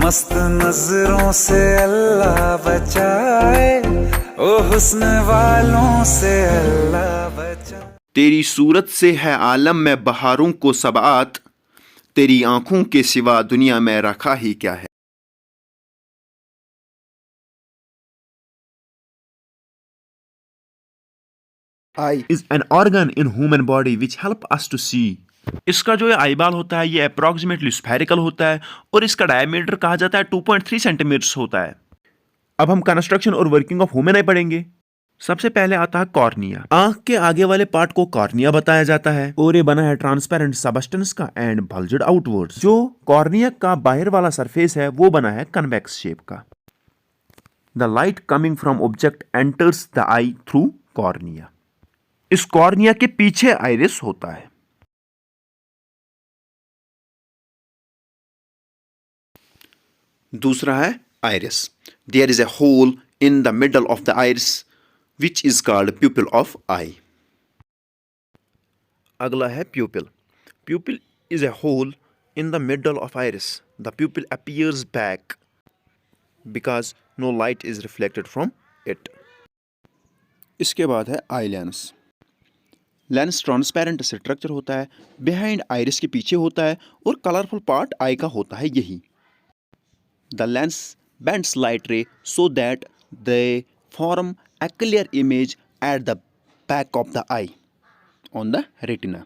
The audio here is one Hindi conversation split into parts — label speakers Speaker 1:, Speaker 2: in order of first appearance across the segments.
Speaker 1: मस्त नजरों से अल्लाह बचाए, ओ हुस्न वालों से अल्लाह बचाए।
Speaker 2: तेरी सूरत से है आलम में बहारों को सबात, तेरी आंखों के सिवा दुनिया में रखा ही क्या है।
Speaker 3: Eye is an organ in human body which help us to see. इसका जो ये आईबाल होता है ये अप्रोक्सीमेटली स्फेरिकल होता है और इसका डायमीटर कहा जाता है 2.3 सेंटीमीटर्स होता है। अब हम कंस्ट्रक्शन और वर्किंग ऑफ ह्यूमन आई पढ़ेंगे। सबसे पहले आता है कॉर्निया। आंख के आगे वाले पार्ट को कॉर्निया बताया जाता है और ये बना है ट्रांसपेरेंट सबस्टेंस का एंड बल्ज्ड आउटवर्ड्स। जो कॉर्निया का बाहर वाला सरफेस है वो बना है कन्वेक्स शेप का। The light coming from object enters the eye through cornea. इस कॉर्निया के पीछे आइरिस होता है।
Speaker 2: दूसरा है iris. There is a hole in the middle of the iris which is called pupil of eye.
Speaker 3: अगला है pupil. Pupil is a hole in the middle of iris. The pupil appears black because no light is reflected from it.
Speaker 2: इसके बाद है eye lens. Lens transparent structure होता है, बिहाइंड आइरिस के पीछे होता है और कलरफुल पार्ट आई का होता है यही। The lens bends light ray so that they form a clear image at the back of the eye on the retina.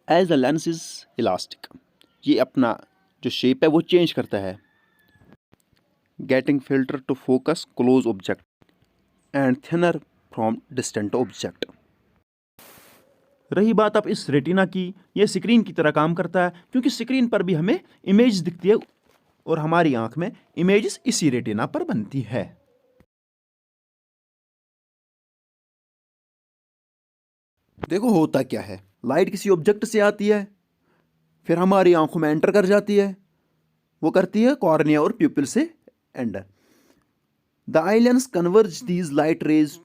Speaker 2: As the lens is elastic, ये अपना जो शेप है वो चेंज करता है, getting filter to focus close object and thinner from distant object.
Speaker 3: रही बात अब इस रेटिना की, ये स्क्रीन की तरह काम करता है क्योंकि स्क्रीन पर भी हमें इमेज दिखती है और हमारी आंख में इमेजेस इसी रेटिना पर बनती है।
Speaker 2: देखो होता क्या है, लाइट किसी ऑब्जेक्ट से आती है, फिर हमारी आंखों में एंटर कर जाती है, वो करती है कॉर्निया और प्यूपिल से enter. The eye lens converge these light rays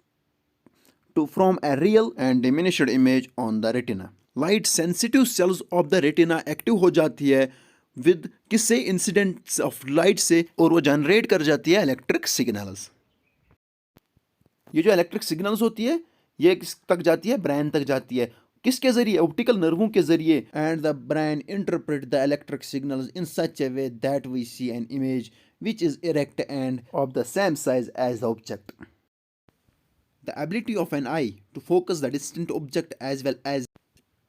Speaker 2: to form a real and diminished image on the retina. Light sensitive cells of the retina active हो जाती है विद किससे, इंसिडेंट्स ऑफ लाइट से, और वो जनरेट कर जाती है इलेक्ट्रिक सिग्नल्स। ये जो इलेक्ट्रिक सिग्नल्स होती है ये किस तक जाती है, ब्रेन तक जाती है। किसके जरिए, ऑप्टिकल नर्वों के जरिए। And the brain interpret the electric signals in such a way that we see an image which is erect and of the same size as the object. The ability of an eye to focus the distant object as well as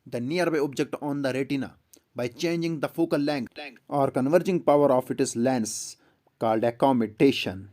Speaker 2: the nearby object on the retina by changing the focal length or converging power of its lens called accommodation.